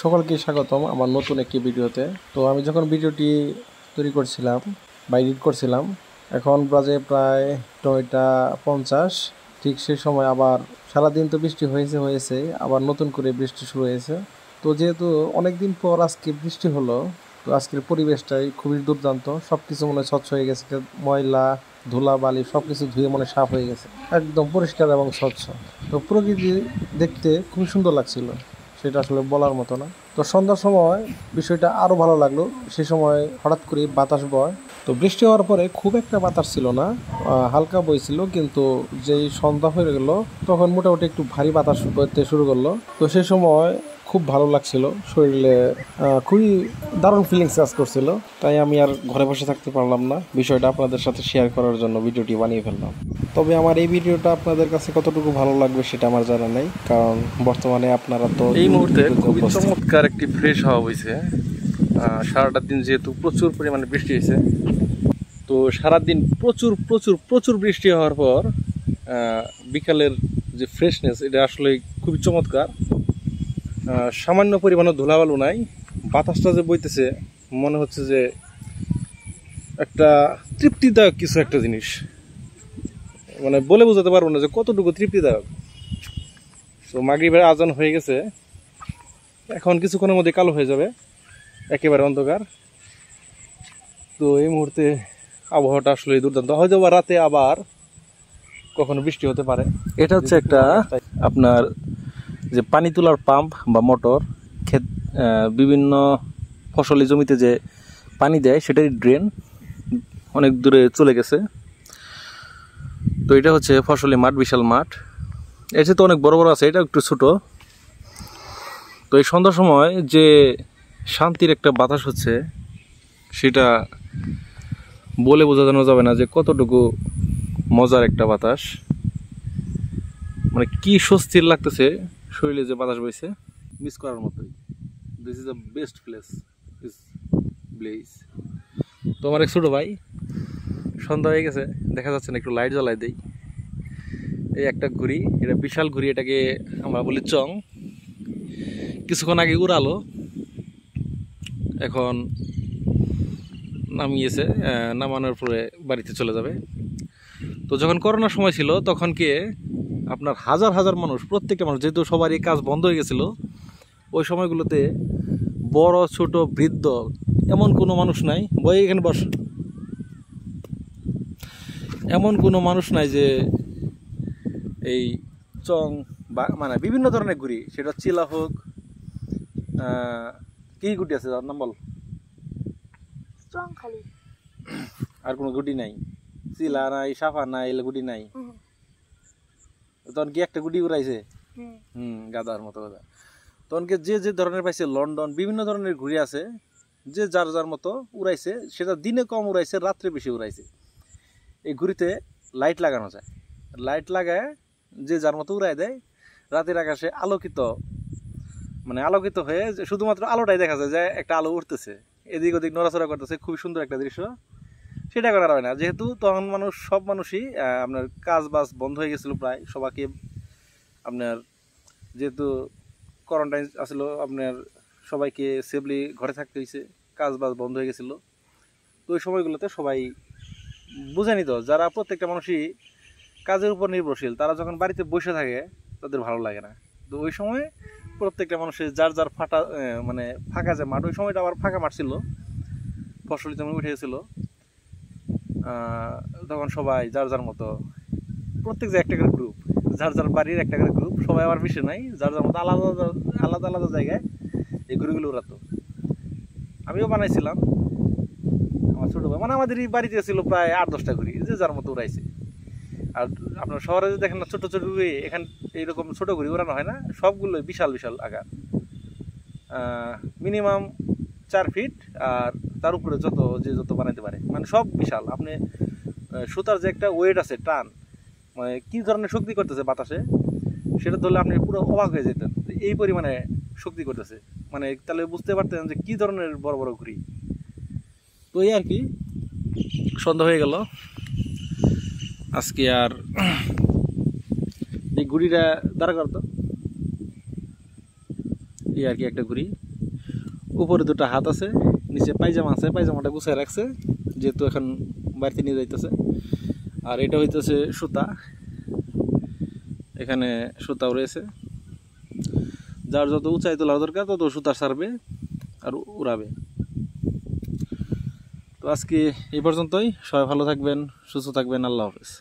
সকলকে স্বাগতম আমার নতুন একটি ভিডিওতে। তো আমি যখন ভিডিওটি তৈরি করছিলাম বা এডিট করছিলাম, এখন বাজে প্রায় 9:50। ঠিক সেই সময় আবার সারাদিন তো বৃষ্টি হয়েছে, আবার নতুন করে বৃষ্টি শুরু হয়েছে। তো যেহেতু অনেক দিন পর আজকে বৃষ্টি হলো, তো আজকের পরিবেশটাই খুবই দুর্দান্ত। সব কিছু মনে স্বচ্ছ হয়ে গেছে, ময়লা ধুলা বালি সব কিছু ধুয়ে মনে সাফ হয়ে গেছে, একদম পরিষ্কার এবং স্বচ্ছ। তো প্রকৃতি দেখতে খুবই সুন্দর লাগছিল, সেটা আসলে বলার মতো না। তো সন্ধ্যার সময় বিষয়টা আরও ভালো লাগলো। সে সময় হঠাৎ করে বাতাস বয়। তো বৃষ্টি হওয়ার পরে খুব একটা বাতাস ছিল না, হালকা বইছিল, কিন্তু যেই সন্ধ্যা হয়ে গেল তখন মোটামুটি একটু ভারী বাতাস বইতে শুরু করলো। তো সেই সময় খুব ভালো লাগছিল, শরীরে খুবই দারুণ ফিলিংস কাজ করছিল। তাই আমি আর ঘরে বসে থাকতে পারলাম না, বিষয়টা আপনাদের সাথে শেয়ার করার জন্য ভিডিওটি বানিয়ে ফেললাম। তবে আমার এই ভিডিওটা আপনাদের কাছে কতটুকু ভালো লাগবে সেটা আমার জানা নেই, কারণ বর্তমানে আপনারা তো এই মুহূর্তে খুবই চমৎকার একটি ফ্রেশ হাওয়া হয়েছে। সারাটা দিন যেহেতু প্রচুর পরিমাণে বৃষ্টি হয়েছে, তো সারাদিন প্রচুর প্রচুর প্রচুর বৃষ্টি হওয়ার পর বিকালের যে ফ্রেশনেস, এটা আসলে খুবই চমৎকার। সামান্য পরিমাণে ধুলাবালু নাই, বাতাসটা যে বইতেছে মনে হচ্ছে যে একটা তৃপ্তিদায়ক কিছু একটা জিনিস, মানে বলে বোঝাতে পারবো না যে কতটুকু তৃপ্তিদায়ক। তো মাগরিবের আজান হয়ে গেছে, এখন কিছুক্ষণের মধ্যে কালো হয়ে যাবে, একেবারে অন্ধকার। তো এই মুহূর্তে আবহাওয়াটা আসলে দুর্দান্ত। হয়তো বা রাতে আবার কখনো বৃষ্টি হতে পারে। এটা হচ্ছে একটা আপনার যে পানি তোলার পাম্প বা মোটর, ক্ষেত বিভিন্ন ফসলি জমিতে যে পানি দেয় সেটাই ড্রেন, অনেক দূরে চলে গেছে। তো এটা হচ্ছে ফসলি মাঠ, বিশাল মাঠ। এর চেয়ে তো অনেক বড় বড় আছে, এটা একটু ছোট। তো এই সন্ধ্যার সময় যে শান্তির একটা বাতাস হচ্ছে, সেটা বলে বোঝানো যাবে না যে কতটুকু মজার একটা বাতাস। মানে কি স্বস্তির লাগতেছে শরীরে, যে বাতাস বইছে মিস করার মতোই। This is the best place, this place. তো আমার এক ছোটো ভাই, সন্ধ্যা হয়ে গেছে, দেখা যাচ্ছে না, একটু লাইট জ্বালাই দেই। এই একটা ঘুড়ি, এটা বিশাল ঘুড়ি, এটাকে আমরা বলি চং। কিছুক্ষণ আগে উড়ালো, এখন নামিয়েছে, নামানোর পরে বাড়িতে চলে যাবে। তো যখন করোনার সময় ছিল তখন কি আপনার হাজার হাজার মানুষ, প্রত্যেকটা মানুষ, যেহেতু সবারই কাজ বন্ধ হয়ে গেছিল ওই সময়গুলোতে, বড় ছোট বৃদ্ধ এমন কোনো মানুষ নাই, বই এখানে বস, এমন কোনো মানুষ নাই যে এই চং বা মানে বিভিন্ন ধরনের ঘুড়ি, সেটা চিলা হোক, কি গুটি আছে তার নাম বল, আর কোনো গুটি নাই, চিলা নাই, সাফা নাই, এলে গুটি নাই। তখন কি একটা গুটি উড়াইছে, গাদার মতো কথা। তখন কি যে যে ধরনের পাইছে, লন্ডন বিভিন্ন ধরনের ঘুড়ি আছে, যে যার যার মতো উড়াইছে। সেটা দিনে কম উড়াইছে, রাত্রে বেশি উড়াইছে। এই ঘুড়িতে লাইট লাগানো যায়, লাইট লাগায় যে যার মতো উড়াই দেয়। রাতের আকাশে আলোকিত, মানে আলোকিত হয়ে শুধুমাত্র আলোটাই দেখা যায়, যে একটা আলো উঠতেছে, এদিক ওদিক নড়াচড়া করতেছে, খুবই সুন্দর একটা দৃশ্য। সেটা করা হয় না, যেহেতু তখন সব মানুষই আপনার কাজ বাজ বন্ধ হয়ে গেছিলো প্রায় সবাইকে। আপনার যেহেতু কোয়ারেন্টাইন আসলো, আপনার সবাইকে সেফলি ঘরে থাকতে হয়েছে, কাজ বাজ বন্ধ হয়ে গেছিলো। তো ওই সময়গুলোতে সবাই বুঝে নিত, যারা প্রত্যেকটা মানুষই কাজের উপর নির্ভরশীল, তারা যখন বাড়িতে বসে থাকে তাদের ভালো লাগে না। তো ওই সময় প্রত্যেকটা মানুষের যার যার মানে ফাঁকা যে মাঠ, ওই সময়টা আবার ফাঁকা মাঠ ছিল, ফসলি জমি উঠে গেছিলো। তখন সবাই যার যার মতো, প্রত্যেক যে একটা করে গ্রুপ, যার যার বাড়ির একটা করে গ্রুপ, সবাই আবার মিশে নাই, যার যার মতো আলাদা আলাদা আলাদা জায়গায় এই ঘুড়িগুলো উড়াতো। আমিও বানাইছিলাম, আমার ছোটো ভাই, মানে আমাদের এই বাড়িতে ছিল প্রায় 8-10টা ঘুড়ি, যে যার মতো উড়াইছে। আর আপনার শহরে যদি দেখেন না, ছোটো ছোটো ঘুড়ি, এখানে এইরকম ছোটো ঘুড়ি উড়ানো হয় না, সবগুলো বিশাল বিশাল আকার, মিনিমাম 4 ফিট, আর তার উপরে যত বানাইতে পারে, মানে সব বিশাল। আপনি সুতার যে একটা ওয়েট আছে, টান, মানে কি ধরনের শক্তি করতেছে বাতাসে, সেটা ধরলে আপনি পুরো অবাক হয়ে যেতেন, এই পরিমাণে শক্তি করতেছে। মানে তাহলে বুঝতে পারতেন যে কি ধরনের বড় বড় ঘুড়ি। তো এই আর কি, সন্ধ্যা হয়ে গেল আজকে। আর এই ঘুড়িটা দাঁড়া করতো, এই আর কি একটা ঘুড়ি। উপরে দুটো হাত আছে, নিচে পায়জামা আছে, পায়জামাটা গুছায় রাখছে যেহেতু এখন বাড়িতে নিয়ে যাইতেছে। আর এটা হইতেছে সুতা, এখানে সুতাও রয়েছে, যার যত উঁচাই তোলা দরকার তত সুতা ছাড়বে আর উড়াবে। তো আজকে এই পর্যন্তই, সবাই ভালো থাকবেন, সুস্থ থাকবেন, আল্লাহ হাফেজ।